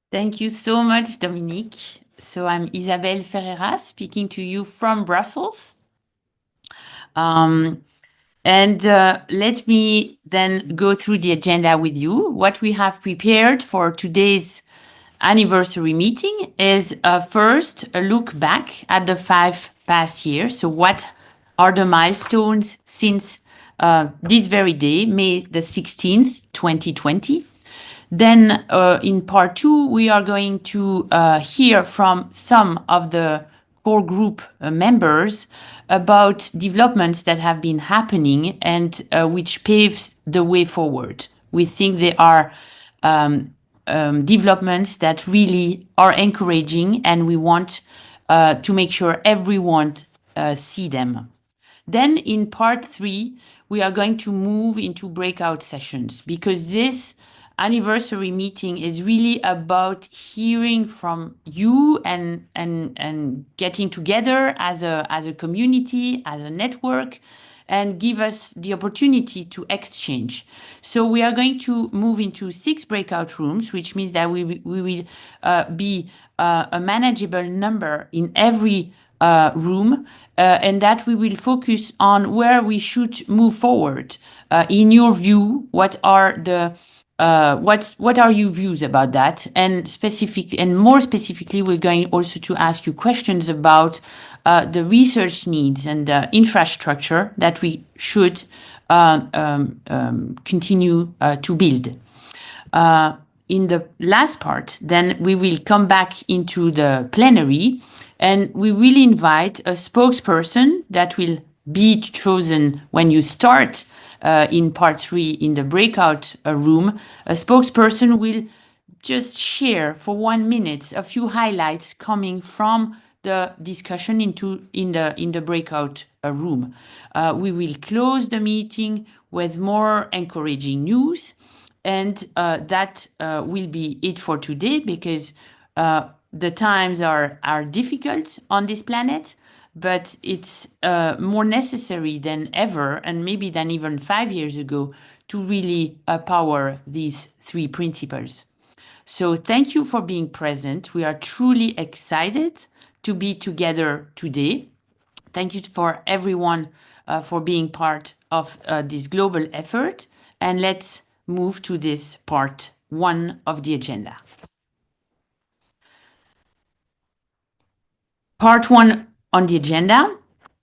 Thank you so much, Dominique. So I'm Isabelle Ferreras speaking to you from Brussels. Um, and let me then go through the agenda with you. What we have prepared for today's anniversary meeting is first a look back at the 5 past years. So what are the milestones since this very day, May the 16th, 2020? Then in part two, we are going to hear from some of the core group members about developments that have been happening and which paves the way forward. We think they are developments that really are encouraging, and we want to make sure everyone see them. Then in part three, we are going to move into breakout sessions because this anniversary meeting is really about hearing from you and getting together as a community, as a network, and give us the opportunity to exchange. So we are going to move into 6 breakout rooms, which means that we will be a manageable number in every room, and that we will focus on where we should move forward. In your view, what are your views about that? And more specifically, we're going also to ask you questions about the research needs and the infrastructure that we should continue to build. In the last part, then we will come back into the plenary, and we will invite a spokesperson that will be chosen when you start in part three in the breakout room. A spokesperson will just share for 1 minute a few highlights coming from the discussion in the breakout room. We will close the meeting with more encouraging news, and that will be it for today, because the times are difficult on this planet, but it's more necessary than ever, and maybe than even 5 years ago, to really power these 3 principles. So thank you for being present. We are truly excited to be together today. Thank you for everyone for being part of this global effort. And let's move to this part 1 of the agenda. Part 1 on the agenda,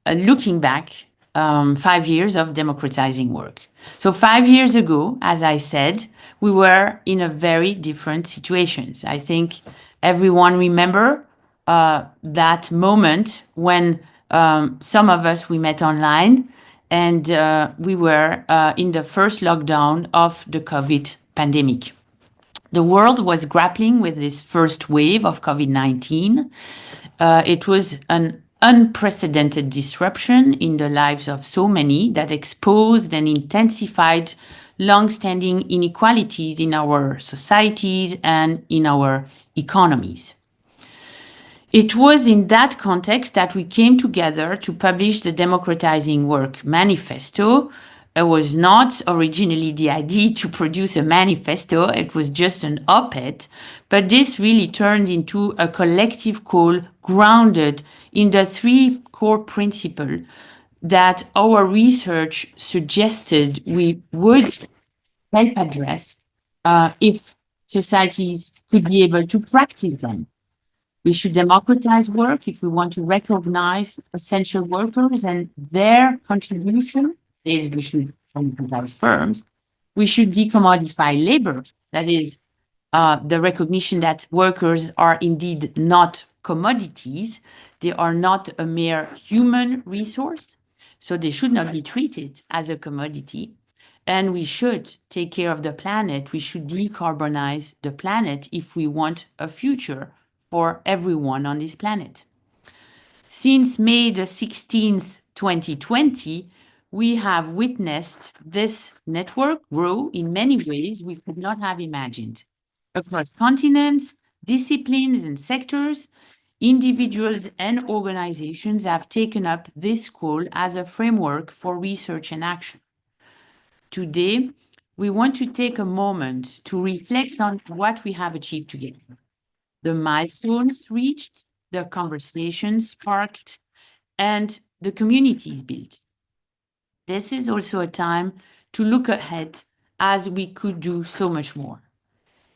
looking back 5 years of democratizing work. So 5 years ago, as I said, we were in a very different situations. I think everyone remember that moment when some of us, we met online, and we were in the first lockdown of the COVID pandemic. The world was grappling with this first wave of COVID-19. It was an unprecedented disruption in the lives of so many that exposed and intensified long-standing inequalities in our societies and in our economies. It was in that context that we came together to publish the Democratizing Work manifesto. It was not originally the idea to produce a manifesto, it was just an op-ed, but this really turned into a collective call grounded in the 3 core principles that our research suggested we would help address if societies could be able to practice them. We should democratize work if we want to recognize essential workers and their contribution. Is we should democratize firms. We should decommodify labor. That is the recognition that workers are indeed not commodities. They are not a mere human resource, so they should not be treated as a commodity. And we should take care of the planet. We should decarbonize the planet if we want a future for everyone on this planet. Since May the 16th, 2020, we have witnessed this network grow in many ways we could not have imagined. Across continents, disciplines, and sectors, individuals and organizations have taken up this call as a framework for research and action. Today, we want to take a moment to reflect on what we have achieved together. the milestones reached, the conversations sparked, and the communities built. This is also a time to look ahead, as we could do so much more.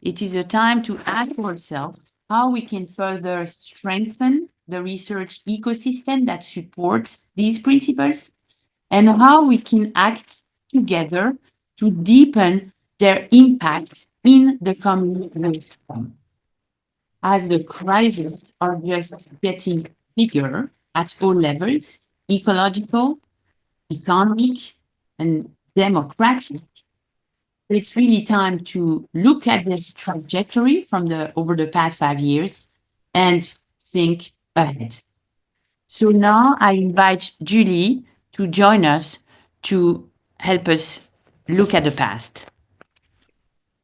It is a time to ask ourselves how we can further strengthen the research ecosystem that supports these principles, and how we can act together to deepen their impact in the coming years to come. As the crises are just getting bigger at all levels, ecological, economic, and democratic, it's really time to look at this trajectory from over the past 5 years and think ahead. So now I invite Julie to join us to help us look at the past.